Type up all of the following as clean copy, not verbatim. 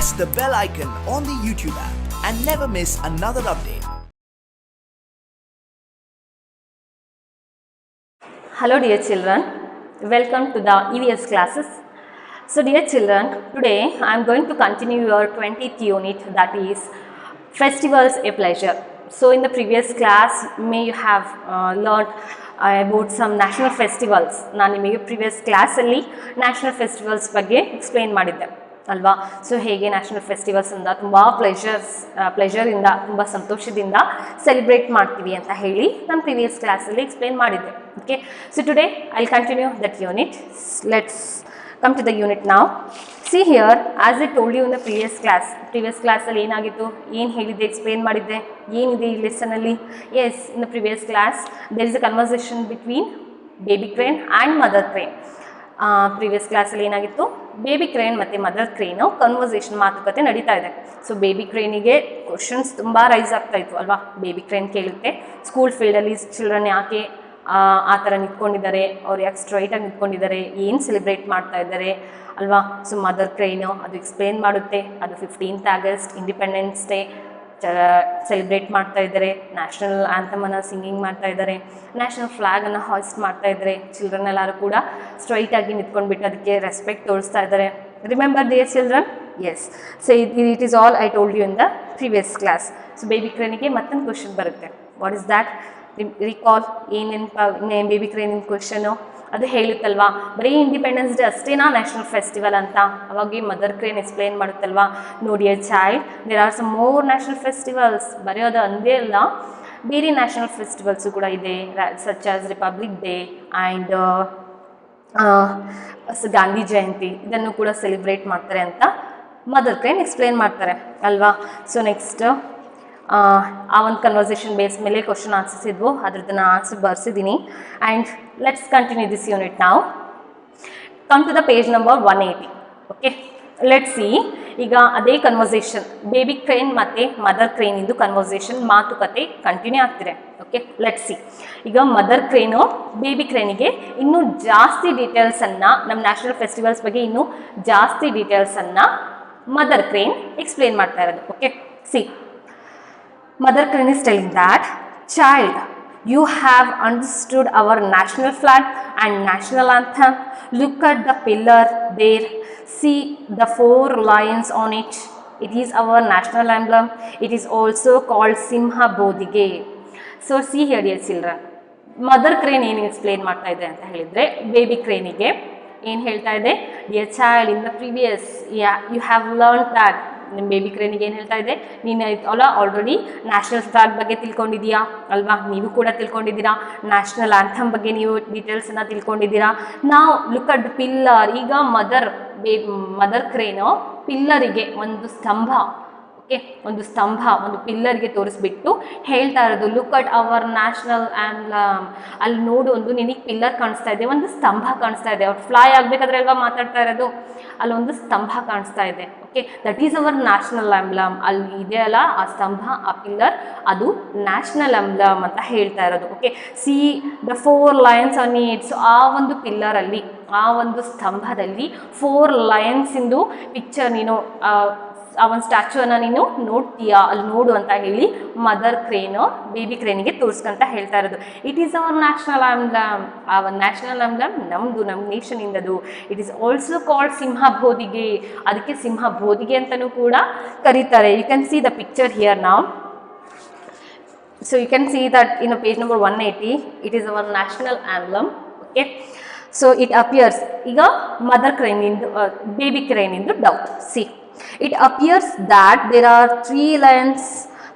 press the bell icon on the YouTube app and never miss another update. Hello dear children, welcome to the EVS classes. So dear children, today I am going to continue your 20th unit, that is Festivals a Pleasure. So in the previous class, may you have learned about some national festivals. ನಾನು ನಿಮಗೆ previous ಕ್ಲಾಸಲ್ಲಿ national festivals ಬಗ್ಗೆ explain ಮಾಡಿದ್ದೆ ಅಲ್ವಾ. So ಹೇಗೆ national festivals ಇಂದ ತುಂಬ ಪ್ಲೆಷರಿಂದ ತುಂಬ ಸಂತೋಷದಿಂದ ಸೆಲೆಬ್ರೇಟ್ ಮಾಡ್ತೀವಿ ಅಂತ ಹೇಳಿ ನಾನು ಪ್ರಿವಿಯಸ್ ಕ್ಲಾಸಲ್ಲಿ ಎಕ್ಸ್ಪ್ಲೈನ್ ಮಾಡಿದ್ದೆ. Okay, so today I will continue that unit. Let's come to the unit now. See here, as I told you in the previous class ಅಲ್ಲಿ ಏನಾಗಿತ್ತು, ಏನು ಹೇಳಿದ್ದೆ, ಎಕ್ಸ್ಪ್ಲೇನ್ ಮಾಡಿದ್ದೆ, ಏನಿದೆ ಈ ಲೆಸನ್ ಅಲ್ಲಿ. Yes, in the previous class there is a conversation between baby crane and mother crane. Previous ಕ್ಲಾಸಲ್ಲಿ ಏನಾಗಿತ್ತು, ಬೇಬಿ ಕ್ರೇನ್ ಮತ್ತು ಮದರ್ ಕ್ರೇನು ಕನ್ವರ್ಸೇಷನ್ ಮಾತುಕತೆ ನಡೀತಾ ಇದೆ. ಸೊ ಬೇಬಿ ಕ್ರೇನಿಗೆ ಕ್ವಶನ್ಸ್ ತುಂಬ ರೈಸ್ ಆಗ್ತಾ ಇತ್ತು ಅಲ್ವಾ. ಬೇಬಿ ಕ್ರೇನ್ ಕೇಳುತ್ತೆ, ಸ್ಕೂಲ್ ಫೀಲ್ಡಲ್ಲಿ ಚಿಲ್ಡ್ರನ್ ಯಾಕೆ ಆ ಥರ ನಿಂತ್ಕೊಂಡಿದ್ದಾರೆ, ಅವ್ರು ಯಾಕೆ ಸ್ಟ್ರೈಟಾಗಿ ನಿಂತ್ಕೊಂಡಿದ್ದಾರೆ, ಏನು ಸೆಲೆಬ್ರೇಟ್ ಮಾಡ್ತಾ ಇದ್ದಾರೆ ಅಲ್ವಾ. ಸೊ ಮದರ್ ಕ್ರೇನು ಅದು ಎಕ್ಸ್ಪ್ಲೇನ್ ಮಾಡುತ್ತೆ. ಅದು 15th August independence day celebrate ಮಾಡ್ತಾ ಇದ್ದಾರೆ, ನ್ಯಾಷನಲ್ ಆ್ಯಂಥಮನ್ನು ಸಿಂಗಿಂಗ್ ಮಾಡ್ತಾ ಇದ್ದಾರೆ, ನ್ಯಾಷನಲ್ ಫ್ಲ್ಯಾಗನ್ನು ಹಾಯ್ಸ್ಟ್ ಮಾಡ್ತಾ ಇದ್ದಾರೆ. ಚಿಲ್ಡ್ರನ್ ಎಲ್ಲರೂ ಕೂಡ ಸ್ಟ್ರೈಟಾಗಿ ನಿಂತ್ಕೊಂಡ್ಬಿಟ್ಟು ಅದಕ್ಕೆ ರೆಸ್ಪೆಕ್ಟ್ ತೋರಿಸ್ತಾ ಇದ್ದಾರೆ. Remember their children? Yes. So it is all I told you in the previous class. So baby ಕ್ರೇನಿಗೆ ಮತ್ತೊಂದು ಕ್ವಶನ್ ಬರುತ್ತೆ. What is that? ರಿಕಾಲ್. ಏನೇನು ಬೇಬಿ ಕ್ರೇನಿನ ಕ್ವಶನು ಅದು ಹೇಳುತ್ತಲ್ವಾ, ಬರೀ ಇಂಡಿಪೆಂಡೆನ್ಸ್ ಡೇ ಅಷ್ಟೇನಾ ನ್ಯಾಷನಲ್ ಫೆಸ್ಟಿವಲ್ ಅಂತ. ಅವಾಗ ಮದರ್ ಕ್ರೇನ್ ಎಕ್ಸ್ಪ್ಲೇನ್ ಮಾಡುತ್ತಲ್ವಾ, ನೋಡಿ a child, there are some more national festivals. ಬರೆಯೋದು ಅಂದೇ ಅಲ್ಲ, ಬೇರೆ ನ್ಯಾಷನಲ್ ಫೆಸ್ಟಿವಲ್ಸು ಕೂಡ ಇದೆ, such as republic day and Gandhi Jayanti. ಇದನ್ನು ಕೂಡ ಸೆಲೆಬ್ರೇಟ್ ಮಾಡ್ತಾರೆ ಅಂತ ಮದರ್ ಕ್ರೇನ್ ಎಕ್ಸ್ಪ್ಲೇನ್ ಮಾಡ್ತಾರೆ ಅಲ್ವಾ. ಸೊ ನೆಕ್ಸ್ಟ್ ಆ ಒಂದು ಕನ್ವರ್ಸೇಷನ್ ಬೇಸ್ ಮೇಲೆ ಕ್ವಶನ್ ಆನ್ಸರ್ಸ್ ಇದ್ವು, ಅದ್ರದ್ದು ನಾನು ಆನ್ಸರ್ ಬರ್ಸಿದ್ದೀನಿ. And let's continue this unit ನಾವು. Come to the page number 180. Okay, let's see. ಈಗ ಅದೇ ಕನ್ವರ್ಸೇಷನ್ ಬೇಬಿ ಕ್ರೇನ್ ಮತ್ತು ಮದರ್ ಕ್ರೇನಿಂದು ಕನ್ವರ್ಸೇಷನ್ ಮಾತುಕತೆ ಕಂಟಿನ್ಯೂ ಆಗ್ತಿದೆ. Okay, let's see. ಈಗ ಮದರ್ ಕ್ರೇನು ಬೇಬಿ ಕ್ರೇನಿಗೆ ಇನ್ನೂ ಜಾಸ್ತಿ ಡೀಟೇಲ್ಸನ್ನು, ನಮ್ಮ ನ್ಯಾಷನಲ್ ಫೆಸ್ಟಿವಲ್ಸ್ ಬಗ್ಗೆ ಇನ್ನೂ ಜಾಸ್ತಿ ಡೀಟೇಲ್ಸನ್ನು ಮದರ್ ಕ್ರೇನ್ ಎಕ್ಸ್ಪ್ಲೇನ್ ಮಾಡ್ತಾ ಇರೋದು. Okay, C. Mother crane is telling that, child, you have understood our national flag and national anthem. Look at the pillar there. See the 4 lions on it. It is our national emblem. It is also called Simha Bodige. So see here dear children. Mother crane ಏನು explain ಮಾಡ್ತಾ ಇದೆ ಅಂತ ಹೇಳಿದರೆ, baby ಕ್ರೇನಿಗೆ ಏನು ಹೇಳ್ತಾ ಇದೆ, dear child, in the previous you have learn that. ನಿಮ್ಮ ಬೇಬಿ ಕ್ರೇನಿಗೆ ಏನು ಹೇಳ್ತಾ ಇದೆ, ನೀನು ಅಲ್ಲ ಆಲ್ರೆಡಿ ನ್ಯಾಷನಲ್ ಫ್ಲಾಗ್ ಬಗ್ಗೆ ತಿಳ್ಕೊಂಡಿದ್ದೀಯಾ ಅಲ್ವಾ, ನೀವು ಕೂಡ ತಿಳ್ಕೊಂಡಿದ್ದೀರಾ. ನ್ಯಾಷನಲ್ ಆ್ಯಂಥಮ್ ಬಗ್ಗೆ ನೀವು ಡೀಟೇಲ್ಸನ್ನು ತಿಳ್ಕೊಂಡಿದ್ದೀರಾ. ನಾವು ಲುಕ್ ಅಟ್ ದ ಪಿಲ್ಲರ್. ಈಗ ಮದರ್ ಕ್ರೇನು ಪಿಲ್ಲರಿಗೆ ಒಂದು ಸ್ತಂಭ, ಓಕೆ, ಒಂದು ಪಿಲ್ಲರ್ಗೆ ತೋರಿಸ್ಬಿಟ್ಟು ಹೇಳ್ತಾ ಇರೋದು, look at hour national emblem. ಅಲ್ಲಿ ನೋಡು, ಒಂದು ನಿನಗೆ ಪಿಲ್ಲರ್ ಕಾಣಿಸ್ತಾ ಇದೆ, ಒಂದು ಸ್ತಂಭ ಕಾಣಿಸ್ತಾ ಇದೆ. ಅವ್ರು ಫ್ಲೈ ಆಗಬೇಕಾದ್ರೆ ಅಲ್ವಾ ಮಾತಾಡ್ತಾ ಇರೋದು, ಅಲ್ಲೊಂದು ಸ್ತಂಭ ಕಾಣಿಸ್ತಾ ಇದೆ. Okay, that is our national emblem. ಅಲ್ಲಿ ಇದೆ ಅಲ್ಲ ಆ ಸ್ತಂಭ, ಆ ಪಿಲ್ಲರ್, ಅದು ನ್ಯಾಷನಲ್ ಆ್ಯಂಬ್ಲಮ್ ಅಂತ ಹೇಳ್ತಾ ಇರೋದು. Okay, C the 4 Lions on it. So ಆ ಒಂದು ಪಿಲ್ಲರಲ್ಲಿ, ಆ ಒಂದು ಸ್ತಂಭದಲ್ಲಿ 4 ಲಯನ್ಸಿಂದು ಪಿಕ್ಚರ್ ನೀನು ಆ ಒಂದು ಸ್ಟ್ಯಾಚ್ಯೂನ ನೀನು ನೋಡ್ತೀಯಾ, ಅಲ್ಲಿ ನೋಡು ಅಂತ ಹೇಳಿ ಮದರ್ ಕ್ರೇನು ಬೇಬಿ ಕ್ರೇನಿಗೆ ತೋರಿಸ್ಕೊಂತ ಹೇಳ್ತಾ ಇರೋದು. It is our national emblem. ಆ ಒಂದು ನ್ಯಾಷನಲ್ ಆ್ಯಂಬ್ಲಮ್ ನಮ್ಮದು, ನಮ್ಮ ನೇಷನಿಂದದು. ಇಟ್ ಈಸ್ ಆಲ್ಸೋ ಕಾಲ್ಡ್ ಸಿಂಹ ಬೋಧಿಗೆ. ಅದಕ್ಕೆ ಸಿಂಹ ಬೋಧಿಗೆ ಅಂತಲೂ ಕೂಡ ಕರೀತಾರೆ. You can see the picture here ನಾವು. So you can see that in page number 180, it is our national emblem. Okay, so it appears. ಈಗ ಮದರ್ ಕ್ರೇನಿಂದು ಬೇಬಿ ಕ್ರೇನಿಂದು doubt. See, it appears that there are 3 lions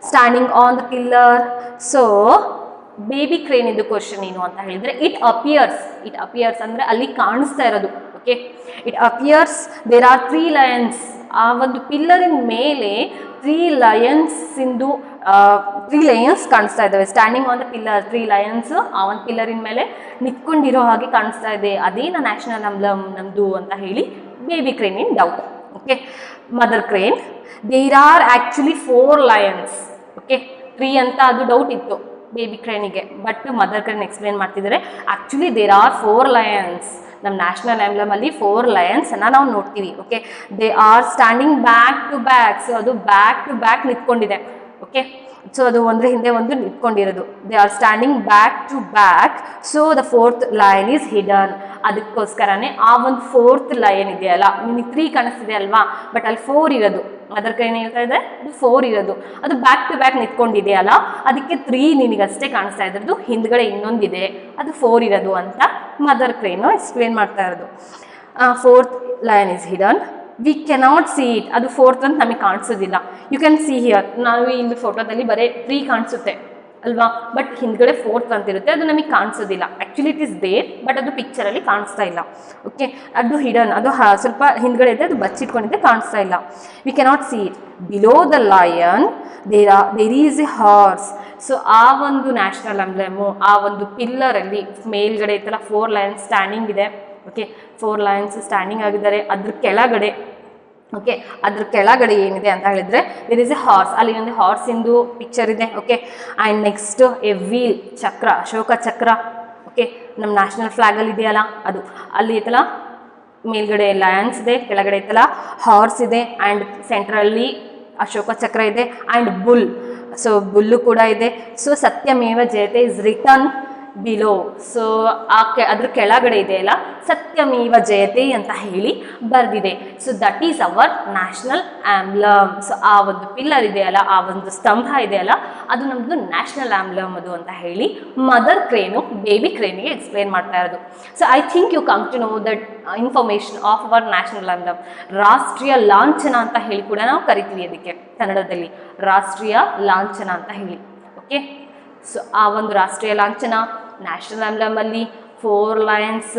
standing on the pillar. So baby crane ಇದು question ಏನು ಅಂತ ಹೇಳಿದರೆ, it appears ಅಂದರೆ ಅಲ್ಲಿ ಕಾಣಿಸ್ತಾ ಇರೋದು. Okay, it appears there are 3 lions. ಆ ಒಂದು ಪಿಲ್ಲರಿನ ಮೇಲೆ 3 ಲಯನ್ಸ್ ಕಾಣಿಸ್ತಾ ಇದ್ದಾವೆ. Standing on the pillar 3 lions ಆ ಒಂದು ಪಿಲ್ಲರಿನ ಮೇಲೆ ನಿಂತ್ಕೊಂಡಿರೋ ಹಾಗೆ ಕಾಣಿಸ್ತಾ ಇದೆ. ಅದೇನ ನ್ಯಾಷನಲ್ ಆ್ಯಂಬ್ಲಮ್ ನಮ್ಮದು ಅಂತ ಹೇಳಿ ಬೇಬಿ ಕ್ರೇನಿನ doubt. Okay, mother crane, there are actually 4 lions. Okay, 3 ಅಂತ ಅದು ಡೌಟ್ ಇತ್ತು. ಬೇಬಿ ಕ್ರೇನಿಗೆ, ಬಟ್ ಮದರ್ ಕ್ರೇನ್ ಎಕ್ಸ್ಪ್ಲೇನ್ ಮಾಡ್ತಿದ್ದಾರೆ. Actually there are 4 lions. ನಮ್ಮ ನ್ಯಾಷನಲ್ ಆ್ಯಂಬ್ಲಮಲ್ಲಿ 4 ಲಯನ್ಸನ್ನು ನಾವು ನೋಡ್ತೀವಿ. Okay, they are standing back to back. So ಅದು ಬ್ಯಾಕ್ ಟು ಬ್ಯಾಕ್ ನಿಂತ್ಕೊಂಡಿದೆ. ಓಕೆ, ಸೊ ಅದು ಒಂದ್ರ ಹಿಂದೆ ಒಂದು ನಿಂತ್ಕೊಂಡಿರೋದು. They are standing back to back. So the 4th lion is hidden. ಅದಕ್ಕೋಸ್ಕರನೇ ಆ ಒಂದು 4th ಲಯನ್ ಇದೆಯಲ್ಲ, ನಿಮಗೆ 3 ಕಾಣಿಸ್ತಿದೆ ಅಲ್ವಾ, ಬಟ್ ಅಲ್ಲಿ 4 ಇರೋದು. ಅದರ ಕೈ ಹೇಳ್ತಾ ಇದೆ, ಅದು 4 ಇರೋದು. ಅದು ಬ್ಯಾಕ್ ಟು ಬ್ಯಾಕ್ ನಿಂತ್ಕೊಂಡಿದೆಯಲ್ಲ, ಅದಕ್ಕೆ 3 ನಿನಗಷ್ಟೇ ಕಾಣಿಸ್ತಾ ಇದ್ರದ್ದು. ಹಿಂದ್ಗಡೆ ಇನ್ನೊಂದಿದೆ, ಅದು 4 ಇರೋದು ಅಂತ ಮದರ್ ಕ್ರೇನು ಎಕ್ಸ್ಪ್ಲೇನ್ ಮಾಡ್ತಾ ಇರೋದು. 4th lion is hidden. We cannot see it. ಅದು 4th ಅಂತ ನಮಗೆ ಕಾಣಿಸೋದಿಲ್ಲ. You can see here. ನಾವು ಇಲ್ಲಿ ಫೋಟೋದಲ್ಲಿ ಬರೀ 3 ಕಾಣಿಸುತ್ತೆ ಅಲ್ವಾ, ಬಟ್ ಹಿಂದ್ಗಡೆ 4th ಅಂತ ಇರುತ್ತೆ, ಅದು ನಮಗೆ ಕಾಣಿಸೋದಿಲ್ಲ. Actually it is there, but ಅದು ಪಿಕ್ಚರಲ್ಲಿ ಕಾಣಿಸ್ತಾ ಇಲ್ಲ. ಓಕೆ, ಅದು ಹಿಡನ್, ಅದು ಸ್ವಲ್ಪ ಹಿಂದ್ಗಡೆ ಇದೆ, ಅದು ಬಚ್ಚಿಟ್ಕೊಂಡಿದೆ, ಕಾಣಿಸ್ತಾ ಇಲ್ಲ. We cannot see it. Below the lion there is a horse. So ಆ ಒಂದು ನ್ಯಾಷನಲ್ ಎಂಬ್ಲೆಮು, ಆ ಒಂದು ಪಿಲ್ಲರಲ್ಲಿ ಮೇಲ್ಗಡೆ ಇತ್ತಲ್ಲ 4 ಲಯನ್ಸ್ ಸ್ಟ್ಯಾಂಡಿಂಗ್ ಇದೆ. ಓಕೆ, 4 ಲಯನ್ಸ್ ಸ್ಟ್ಯಾಂಡಿಂಗ್ ಆಗಿದ್ದಾರೆ. ಅದ್ರ ಕೆಳಗಡೆ, ಓಕೆ, ಅದ್ರ ಕೆಳಗಡೆ ಏನಿದೆ ಅಂತ ಹೇಳಿದ್ರೆ ದೇರ್ ಇಸ್ ಎ ಹಾರ್ಸ್. ಅಲ್ಲಿ ಒಂದು ಹಾರ್ಸಿಂದು ಪಿಕ್ಚರ್ ಇದೆ. Okay, and next A wheel, ಚಕ್ರ, ಅಶೋಕ ಚಕ್ರ. ಓಕೆ, ನಮ್ಮ ನ್ಯಾಷನಲ್ ಫ್ಲಾಗಲ್ಲಿ ಇದೆಯಲ್ಲ ಅದು. ಅಲ್ಲಿ ಐತಲ್ಲ ಮೇಲ್ಗಡೆ ಲಯನ್ಸ್ ಇದೆ, ಕೆಳಗಡೆ ಐತಲ್ಲ ಹಾರ್ಸ್ ಇದೆ, ಆ್ಯಂಡ್ ಸೆಂಟ್ರಲ್ಲಿ ಅಶೋಕ ಚಕ್ರ ಇದೆ, ಆ್ಯಂಡ್ ಬುಲ್. ಸೊ ಬುಲ್ಲು ಕೂಡ ಇದೆ. ಸೊ ಸತ್ಯಮೇವ ಜಯತೆ ಇಸ್ ರಿಟರ್ನ್ ಬಿಲೋ. ಸೊ ಅದ್ರ ಕೆಳಗಡೆ ಇದೆಯಲ್ಲ ಸತ್ಯಮೇವ ಜಯತೆ ಅಂತ ಹೇಳಿ ಬರೆದಿದೆ. So that is our national emblem. So ಆ ಒಂದು ಪಿಲ್ಲರ್ ಇದೆಯಲ್ಲ, ಆ ಒಂದು ಸ್ತಂಭ ಇದೆಯಲ್ಲ, ಅದು ನಮ್ಮದು ನ್ಯಾಷನಲ್ ಆ್ಯಂಬ್ಲಮ್ ಅದು ಅಂತ ಹೇಳಿ ಮದರ್ ಕ್ರೇನು ಬೇಬಿ ಕ್ರೇನಿಗೆ ಎಕ್ಸ್ಪ್ಲೇನ್ ಮಾಡ್ತಾ ಇರೋದು. So I think you come to know that information of our national emblem. ರಾಷ್ಟ್ರೀಯ ಲಾಂಛನ ಅಂತ ಹೇಳಿ ಕೂಡ ನಾವು ಕರಿತೀವಿ ಅದಕ್ಕೆ ಕನ್ನಡದಲ್ಲಿ, ರಾಷ್ಟ್ರೀಯ ಲಾಂಛನ ಅಂತ ಹೇಳಿ. ಓಕೆ, ಸೊ ಆ ಒಂದು ರಾಷ್ಟ್ರೀಯ ಲಾಂಛನ ನ್ಯಾಷನಲ್ ಆ್ಯಂಬ್ಲಮಲ್ಲಿ 4 ಲಯನ್ಸ್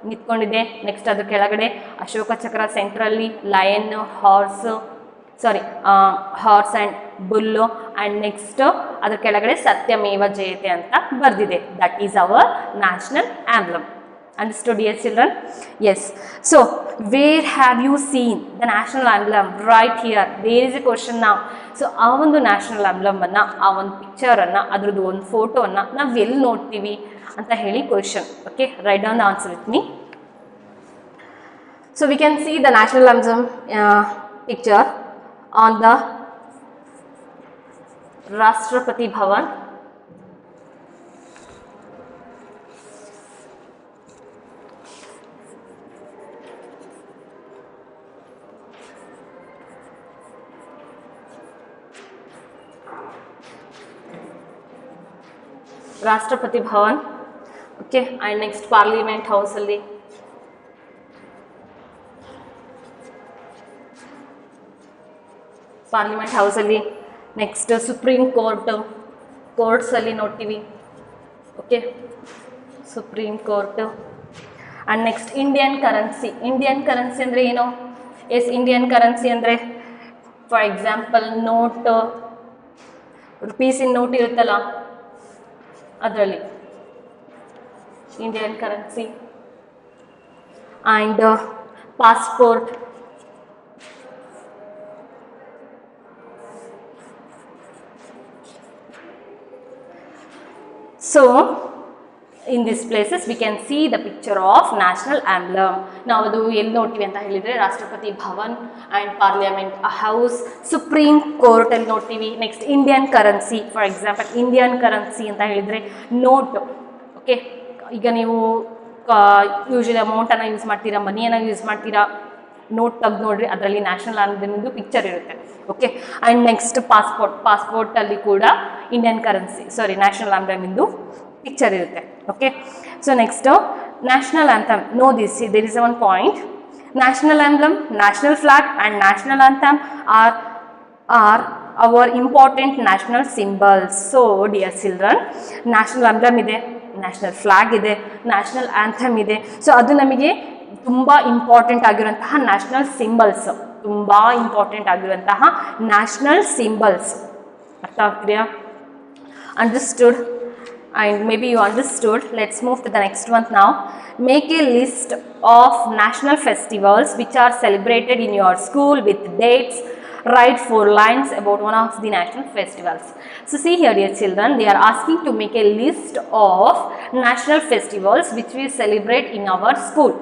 ನಿಂತ್ಕೊಂಡಿದೆ. ನೆಕ್ಸ್ಟ್ ಅದ್ರ ಕೆಳಗಡೆ Ashoka Chakra, centrally lion, horse and bull, and next ಅದ್ರ ಕೆಳಗಡೆ ಸತ್ಯಮೇವ ಜಯತೆ ಅಂತ ಬರೆದಿದೆ. That is our national emblem. Understood, dear children? Yes. So, where have you seen the national emblem? Right here. There is a question now. So, ಆ ಒಂದು national ಆ್ಯಂಬ್ಲಮನ್ನು, ಆ ಒಂದು ಪಿಕ್ಚರನ್ನು, ಅದರದ್ದು ಒಂದು ಫೋಟೋವನ್ನು ನಾವು ಎಲ್ಲಿ ನೋಡ್ತೀವಿ ಅಂತ ಹೇಳಿ question. Okay, write down the answer with me. So, we can see the national emblem picture on the Rashtrapati Bhavan. Rashtrapati Bhavan. Okay, and next parliament ಹೌಸಲ್ಲಿ, ನೆಕ್ಸ್ಟ್ ಸುಪ್ರೀಂ ಕೋರ್ಟ್ಸಲ್ಲಿ ನೋಡ್ತೀವಿ. Okay, supreme court. And next Indian currency. Indian currency ಅಂದರೆ ಏನು? Yes, Indian currency ಅಂದರೆ for example note, ರುಪೀಸಿನ note ಇರುತ್ತಲ್ಲ ಅದರಲ್ಲಿ Indian currency. And passport. So in these places we can see the picture of national emblem. ನಾವು ಅದು ಎಲ್ಲಿ ನೋಡ್ತೀವಿ ಅಂತ ಹೇಳಿದರೆ Rashtrapati Bhavan and parliament house, supreme ಕೋರ್ಟಲ್ಲಿ ನೋಡ್ತೀವಿ. Next Indian currency. For example Indian currency ಅಂತ ಹೇಳಿದರೆ ನೋಟ್. ಓಕೆ, ಈಗ ನೀವು ಯೂಶಲಿ ಅಮೌಂಟನ್ನು ಯೂಸ್ ಮಾಡ್ತೀರಾ, ಮನಿಯನ್ನು ಯೂಸ್ ಮಾಡ್ತೀರಾ, ನೋಟ್ ತೆಗೆದು ನೋಡ್ರಿ, ಅದರಲ್ಲಿ ನ್ಯಾಷನಲ್ ಆ್ಯಂಬ್ಲಮ್ದು ಪಿಕ್ಚರ್ ಇರುತ್ತೆ. ಓಕೆ, ಆ್ಯಂಡ್ ನೆಕ್ಸ್ಟ್ ಪಾಸ್ಪೋರ್ಟಲ್ಲಿ ಕೂಡ ಇಂಡಿಯನ್ ಕರೆನ್ಸಿ ನ್ಯಾಷನಲ್ ಆ್ಯಂಬ್ಲಮ್ದು ಪಿಕ್ಚರ್ ಇರುತ್ತೆ. Okay, so next national anthem. No this, there is one point. National emblem, national flag and national anthem are our important national symbols. So dear children, national emblem ಇದೆ, national flag ಇದೆ, national anthem ಇದೆ. So ಅದು ನಮಗೆ ತುಂಬ important ಆಗಿರುವಂತಹ national symbols, ತುಂಬ important ಆಗಿರುವಂತಹ national symbols. ಅರ್ಥ ಆಗ್ತಿದೆಯಾ? Understood? And maybe you understood. Let's move to the next one now. Make a list of national festivals which are celebrated in your school with dates write 4 lines about one of the national festivals. So see here dear children, they are asking to make a list of national festivals which we celebrate in our school.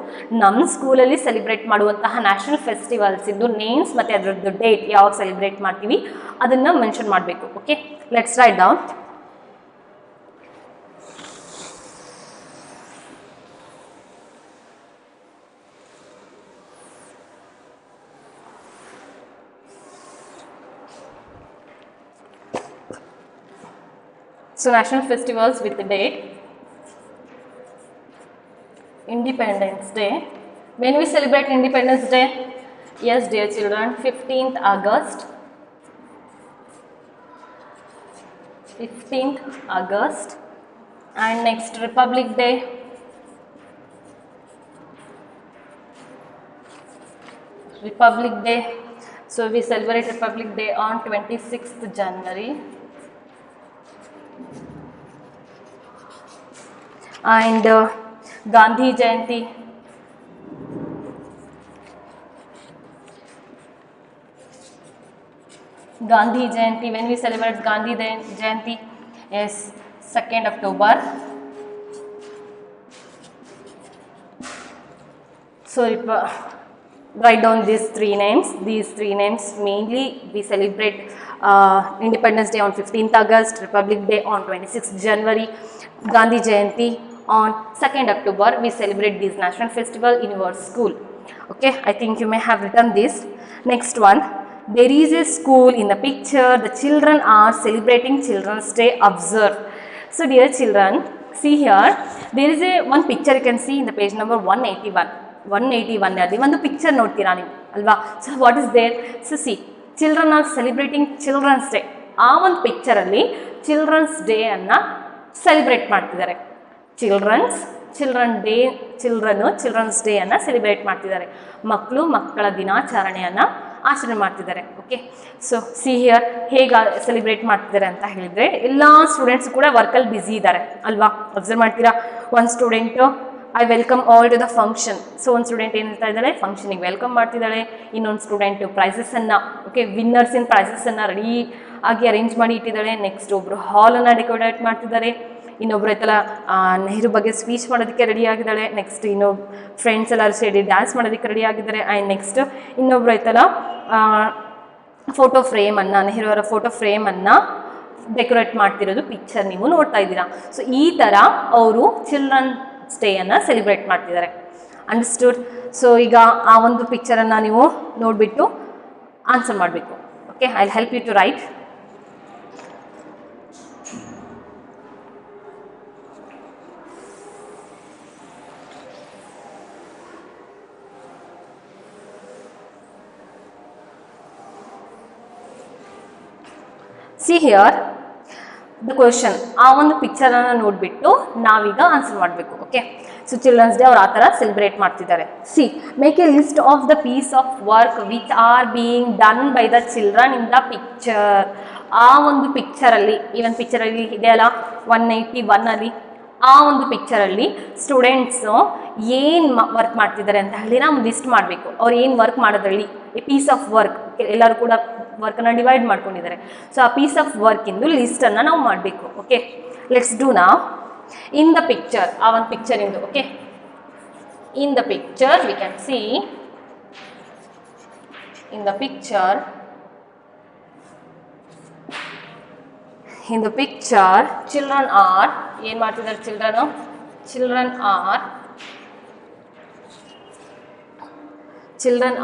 ನಮ್ಮ ಸ್ಕೂಲಲ್ಲಿ celebrate ಮಾಡುವಂತಹ national festivals ಇದ್ದು names ಮತ್ತು ಅದರದ್ದು date ಯಾವಾಗ celebrate ಮಾಡ್ತೀವಿ ಅದನ್ನು mention ಮಾಡಬೇಕು. Okay, let's write down. So national festivals with the date: Independence Day. When we celebrate Independence Day? Yes dear children, 15th August. 15th August. And next Republic Day. Republic Day. So we celebrate Republic Day on 26th January. And Gandhi Jayanti. Gandhi Jayanti, when we celebrate Gandhi Jayanti is 2nd October. So write down these 3 names. These 3 names mainly we celebrate Independence Day on 15th August, Republic Day on 26th January, Gandhi Jayanti on 2nd October. We celebrate this national festival in your school. Okay, I think you may have written this. Next one, there is a school in the picture. The children are celebrating Children's Day. Observe. So dear children, see here, there is one picture you can see in the page number 181. 181 ಅಲ್ಲಿ ಒಂದು picture ನೋಡ್ತೀರಾ ನೀವು ಅಲ್ವಾ? So what is there? So see, children are celebrating children's day. ಆ ಒಂದು ಪಿಕ್ಚರಲ್ಲಿ children's day ಅನ್ನು celebrate ಮಾಡ್ತಿದ್ದಾರೆ. ಚಿಲ್ಡ್ರನ್ಸ್ ಡೇ ಅನ್ನು ಸೆಲೆಬ್ರೇಟ್ ಮಾಡ್ತಿದ್ದಾರೆ. ಮಕ್ಕಳ ದಿನಾಚರಣೆಯನ್ನು ಆಚರಣೆ ಮಾಡ್ತಿದ್ದಾರೆ. ಓಕೆ, ಸೊ ಸಿ ಹಿಯರ್ ಹೇಗೆ ಸೆಲೆಬ್ರೇಟ್ ಮಾಡ್ತಿದ್ದಾರೆ ಅಂತ ಹೇಳಿದರೆ, ಎಲ್ಲ ಸ್ಟೂಡೆಂಟ್ಸ್ ಕೂಡ ವರ್ಕಲ್ಲಿ ಬ್ಯುಸಿ ಇದ್ದಾರೆ ಅಲ್ವಾ? ಅಬ್ಸರ್ವ್ ಮಾಡ್ತೀರಾ, ಒಂದು student I welcome all to the function. So ಒಂದು ಸ್ಟೂಡೆಂಟ್ ಏನು ಹೇಳ್ತಾ ಇದ್ದಾಳೆ, ಫಂಕ್ಷನಿಗೆ ವೆಲ್ಕಮ್ ಮಾಡ್ತಿದ್ದಾಳೆ. ಇನ್ನೊಂದು ಸ್ಟೂಡೆಂಟು ಪ್ರೈಸಸ್ಸನ್ನು, ಓಕೆ, ವಿನ್ನರ್ಸಿನ ಪ್ರೈಸಸ್ಸನ್ನು ರೆಡಿ ಆಗಿ ಅರೇಂಜ್ ಮಾಡಿ ಇಟ್ಟಿದ್ದಾಳೆ. ನೆಕ್ಸ್ಟ್ ಒಬ್ಬರು ಹಾಲನ್ನು ಡೆಕೋರೇಟ್ ಮಾಡ್ತಿದ್ದಾರೆ. ಇನ್ನೊಬ್ರು ಐತಲ್ಲ ನೆಹರು ಬಗ್ಗೆ ಸ್ಪೀಚ್ ಮಾಡೋದಕ್ಕೆ ರೆಡಿ ಆಗಿದ್ದಾಳೆ. ನೆಕ್ಸ್ಟ್ ಇನ್ನೊಬ್ಬ ಫ್ರೆಂಡ್ಸ್ ಎಲ್ಲರೂ ಸೇರಿ ಡ್ಯಾನ್ಸ್ ಮಾಡೋದಕ್ಕೆ ರೆಡಿ ಆಗಿದ್ದಾರೆ. ಆ್ಯಂಡ್ ನೆಕ್ಸ್ಟ್ ಇನ್ನೊಬ್ರು ಐತಲ್ಲ ಫೋಟೋ ಫ್ರೇಮನ್ನು, ನೆಹರು ಅವರ ಫೋಟೋ ಫ್ರೇಮನ್ನು ಡೆಕೋರೇಟ್ ಮಾಡ್ತಿರೋದು ಪಿಕ್ಚರ್ ನೀವು ನೋಡ್ತಾ ಇದ್ದೀರಾ. ಸೊ ಈ ಥರ ಅವರು ಚಿಲ್ಡ್ರನ್ಸ್ ಡೇಯನ್ನು ಸೆಲೆಬ್ರೇಟ್ ಮಾಡ್ತಿದ್ದಾರೆ. ಅಂಡರ್ಸ್ಟುಡ್? ಸೊ ಈಗ ಆ ಒಂದು ಪಿಕ್ಚರನ್ನು ನೀವು ನೋಡಿಬಿಟ್ಟು ಆನ್ಸರ್ ಮಾಡಬೇಕು. Okay, I will help you to write. See here the question. ಆ ಒಂದು ಪಿಕ್ಚರನ್ನು ನೋಡಿಬಿಟ್ಟು ನಾವೀಗ ಆನ್ಸರ್ ಮಾಡಬೇಕು. ಓಕೆ, ಸೊ ಚಿಲ್ಡ್ರನ್ಸ್ ಡೇ ಅವ್ರು ಆ ಥರ ಸೆಲೆಬ್ರೇಟ್ ಮಾಡ್ತಿದ್ದಾರೆ. See, make a list of the piece of work which are being done by the children in the picture. ಆ ಒಂದು ಪಿಕ್ಚರಲ್ಲಿ, ಈ ಒಂದು ಪಿಕ್ಚರಲ್ಲಿ ಇದೆಯಲ್ಲ 181ಅಲ್ಲಿ, ಆ ಒಂದು ಪಿಕ್ಚರಲ್ಲಿ ಸ್ಟೂಡೆಂಟ್ಸು ಏನು ವರ್ಕ್ ಮಾಡ್ತಿದ್ದಾರೆ ಅಂತ ಹೇಳಿ ನಾವು ಲಿಸ್ಟ್ ಮಾಡಬೇಕು. ಅವ್ರು ಏನು ವರ್ಕ್ ಮಾಡೋದ್ರಲ್ಲಿ ಎ ಪೀಸ್ ಆಫ್ ವರ್ಕ್, ಎಲ್ಲರೂ ಕೂಡ ವರ್ಕನ್ನು ಡಿವೈಡ್ ಮಾಡ್ಕೊಂಡಿದ್ದಾರೆ. ಸೊ ಆ ಪೀಸ್ ಆಫ್ ವರ್ಕಿಂದು ಲಿಸ್ಟನ್ನು ನಾವು ಮಾಡಬೇಕು. ಓಕೆ, ಲೆಟ್ಸ್ ಡೂ ನಾವ್. ಇನ್ ದ ಪಿಕ್ಚರ್, ಆ ಒಂದು ಪಿಕ್ಚರಿಂದು. Okay, in the picture we can see, in the picture, in the picture children are ಏನು ಮಾಡ್ತಿದ್ದಾರೆ children? children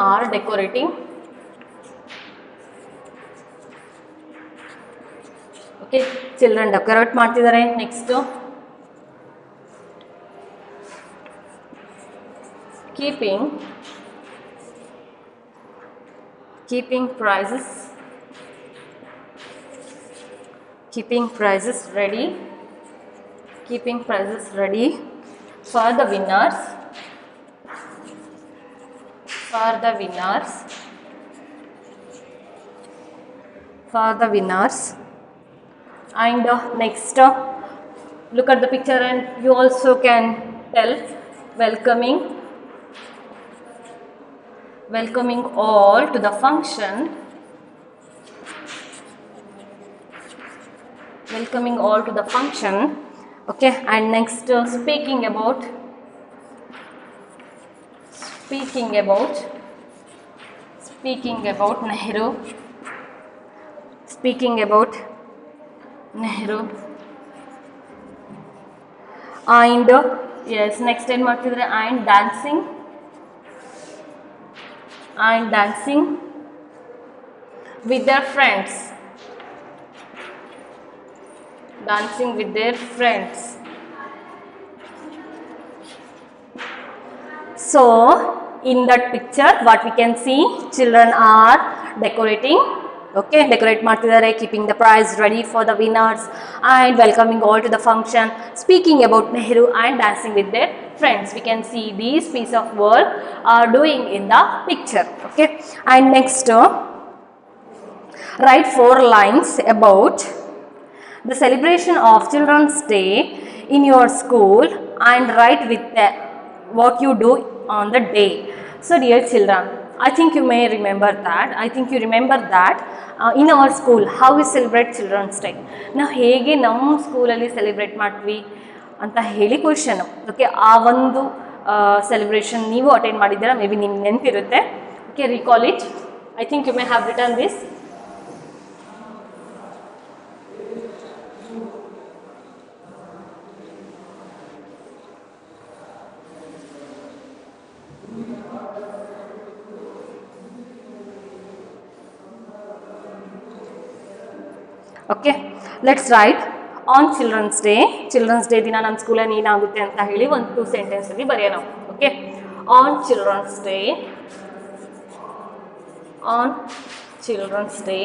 are decorating. Okay, children decorate ಮಾಡ್ತಿದ್ದಾರೆ. Next keeping prizes ready for the winners and next look at the picture and you also can tell welcoming all to the function. welcoming all to the function. Okay, and next speaking about Nehru, speaking about Nehru, and yes, next time ಮಾಡ್ತಿದ್ರೆ and dancing with their friends, dancing with their friends. So in that picture what we can see, children are decorating. Okay, decorate ಮಾಡ್ತಿದ್ದಾರೆ, keeping the prize ready for the winners and welcoming all to the function, speaking about Nehru and dancing with their friends. We can see these piece of work are doing in the picture. Okay, and next write 4 lines about the celebration of Children's Day in your school and write with what you do on the day. So dear children, I think you may remember that, in our school how we celebrate Children's Day. ನಾವು ಹೇಗೆ ನಮ್ಮ ಸ್ಕೂಲಲ್ಲಿ celebrate ಮಾಡ್ತೀವಿ ಅಂತ ಹೇಳಿ question. Okay, ಆ ಒಂದು celebration ನೀವು ಅಟೆಂಡ್ ಮಾಡಿದ್ದೀರಾ, ಮೇ ಬಿ ನಿಮ್ಗೆ ನೆನಪಿರುತ್ತೆ. Okay, recall it. I think you may have written this. Okay, let's write on children's day. Children's day ದಿನ ನಮ್ಮ ಸ್ಕೂಲಲ್ಲಿ ಏನಾಗುತ್ತೆ ಅಂತ ಹೇಳಿ ಒಂದು 2 ಸೆಂಟೆನ್ಸಲ್ಲಿ ಬರೆಯೋಣ. Okay, on children's day, on children's day,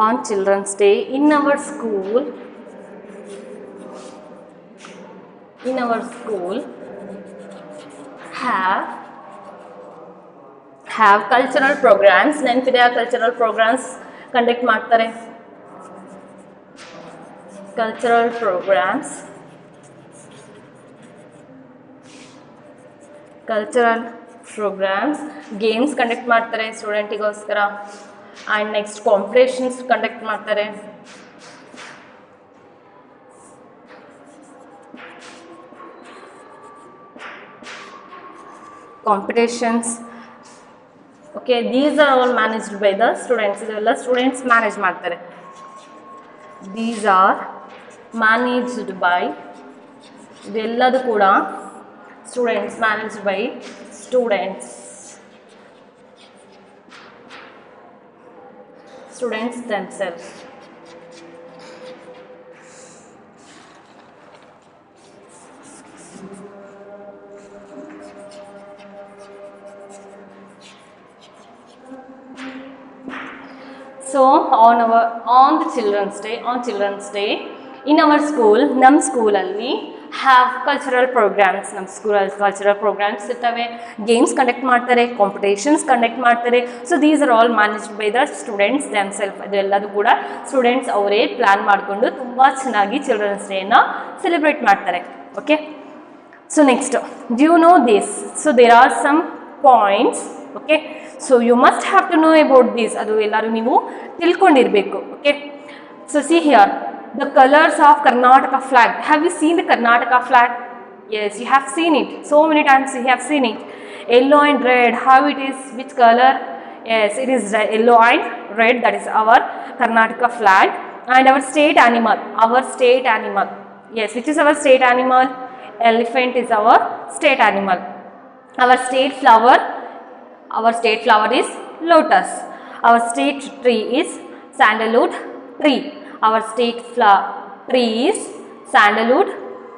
on children's day in our school, in our school have cultural programs. ನೆನಪಿದೆ, cultural programs ಕಂಡಕ್ಟ್ ಮಾಡ್ತಾರೆ. ಕಲ್ಚರಲ್ ಪ್ರೋಗ್ರಾಮ್ಸ್, ಗೇಮ್ಸ್ ಕಂಡಕ್ಟ್ ಮಾಡ್ತಾರೆ ಸ್ಟೂಡೆಂಟಿಗೋಸ್ಕರ. ಆ್ಯಂಡ್ ನೆಕ್ಸ್ಟ್ ಕಾಂಪಿಟೇಷನ್ಸ್ ಕಂಡಕ್ಟ್ ಮಾಡ್ತಾರೆ. Competitions. Okay, these are all managed by the students. ಇದೆಲ್ಲ students manage ಮಾಡ್ತಾರೆ. These are managed by, ಇದೆಲ್ಲದು ಕೂಡ students, managed by students themselves. So on the Children's Day in our school, ನಮ್ಮ ಸ್ಕೂಲಲ್ಲಿ have cultural programmes. ನಮ್ಮ ಸ್ಕೂಲಲ್ಲಿ cultural programmes ಇರ್ತವೆ, games conduct ಮಾಡ್ತಾರೆ, ಕಾಂಪಿಟೇಷನ್ಸ್ ಕಂಡಕ್ಟ್ ಮಾಡ್ತಾರೆ. So these are all managed by the students themself. ಅದೆಲ್ಲದೂ ಕೂಡ students ಅವರೇ ಪ್ಲ್ಯಾನ್ ಮಾಡಿಕೊಂಡು ತುಂಬ ಚೆನ್ನಾಗಿ ಚಿಲ್ಡ್ರನ್ಸ್ ಡೇನ ಸೆಲೆಬ್ರೇಟ್ ಮಾಡ್ತಾರೆ. Okay, so next, do you know this? So there are some points. Okay, so you must have to know about this. ಅದು ಎಲ್ಲರೂ ನೀವು ತಿಳ್ಕೊಂಡಿರಬೇಕು. Okay, so see here the colors of Karnataka flag. Have you seen the Karnataka flag? Yes, you have seen it. So many times you have seen it. Yellow and red. How it is? Which color? Yes, it is yellow and red. That is our Karnataka flag. And our state animal. Yes, which is our state animal? Elephant is our state animal. Our state flower is lotus. Our state tree is sandalwood tree. Our state tree is sandalwood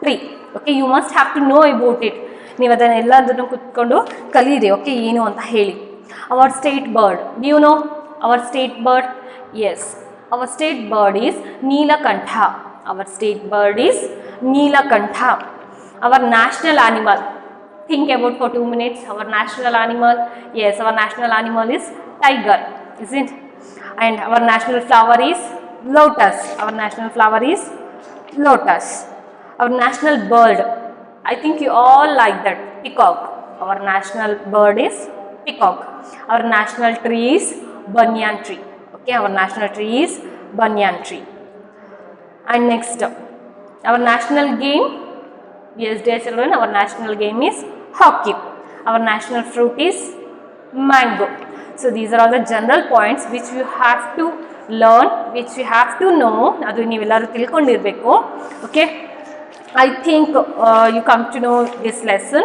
tree. Okay, you must have to know about it. ನೀವು ಅದನ್ನೆಲ್ಲದನ್ನು ಕುತ್ಕೊಂಡು ಕಲೀರಿ. Okay, ಏನು ಅಂತ ಹೇಳಿ. Our state bird. Do you know our state bird? Yes, our state bird is Neelakantha. Our state bird is Neelakantha. Our national animal. Think about for 2 minutes. Our national animal. Yes, our national animal is tiger, isn't? And our national flower is lotus. Our national flower is lotus. Our national bird, I think you all like that, peacock. Our national bird is peacock. Our national tree is banyan tree. Okay, our national tree is banyan tree. And next, our national game, yes dear children, our national game is hockey. Our national fruit is mango. So these are all the general points which you have to learn, which you have to know. ಅದು ನೀವೆಲ್ಲರೂ ತಿಳ್ಕೊಂಡಿರಬೇಕು. Okay, I think you come to know this lesson.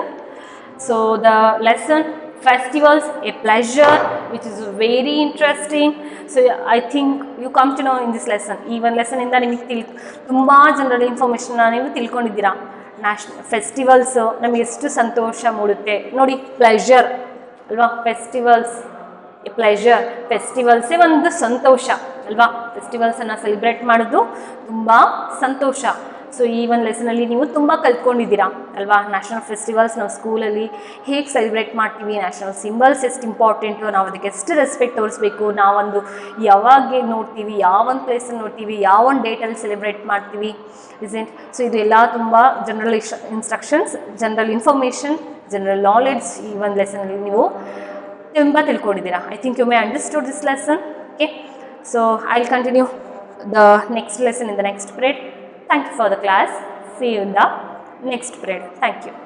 So the lesson festivals a pleasure, which is very interesting. So I think you come to know in this lesson. ಈ ಒಂದು lesson ಇಂದ ನಿಮಗೆ ತುಂಬ general information ನೀವು ತಿಳ್ಕೊಂಡಿದ್ದೀರಾ. Festivals ನಮಗೆ ಎಷ್ಟು ಸಂತೋಷ ಮೂಡುತ್ತೆ ನೋಡಿ, pleasure ಅಲ್ವಾ, ಫೆಸ್ಟಿವಲ್ಸ್ ಎ ಪ್ಲೆಷರ್, ಫೆಸ್ಟಿವಲ್ಸೇ ಒಂದು ಸಂತೋಷ ಅಲ್ವಾ, ಫೆಸ್ಟಿವಲ್ಸನ್ನು ಸೆಲೆಬ್ರೇಟ್ ಮಾಡೋದು ತುಂಬ ಸಂತೋಷ. ಸೊ ಈ ಒಂದು ಲೆಸನಲ್ಲಿ ನೀವು ತುಂಬ ಕಲ್ತ್ಕೊಂಡಿದ್ದೀರಾ ಅಲ್ವಾ. ನ್ಯಾಷನಲ್ ಫೆಸ್ಟಿವಲ್ಸ್ ನಾವು ಸ್ಕೂಲಲ್ಲಿ ಹೇಗೆ ಸೆಲೆಬ್ರೇಟ್ ಮಾಡ್ತೀವಿ, ನ್ಯಾಷನಲ್ ಸಿಂಬಲ್ಸ್ ಎಷ್ಟು ಇಂಪಾರ್ಟೆಂಟು, ನಾವು ಅದಕ್ಕೆ ಎಷ್ಟು ರೆಸ್ಪೆಕ್ಟ್ ತೋರಿಸ್ಬೇಕು, ನಾವೊಂದು ಯಾವಾಗ ನೋಡ್ತೀವಿ, ಯಾವೊಂದು ಪ್ಲೇಸನ್ನು ನೋಡ್ತೀವಿ, ಯಾವೊಂದು ಡೇಟಲ್ಲಿ ಸೆಲೆಬ್ರೇಟ್ ಮಾಡ್ತೀವಿ, ಇಸೆಂಟ್. ಸೊ ಇದು ಎಲ್ಲ ತುಂಬ general instructions, general information, general knowledge ಈ ಒಂದು ಲೆಸನಲ್ಲಿ ನೀವು ತುಂಬ ತಿಳ್ಕೊಂಡಿದ್ದೀರಾ. I think you may understood this lesson. Okay, so I will continue the next lesson in the next period. Thank you for the class. See you in the next period. Thank you.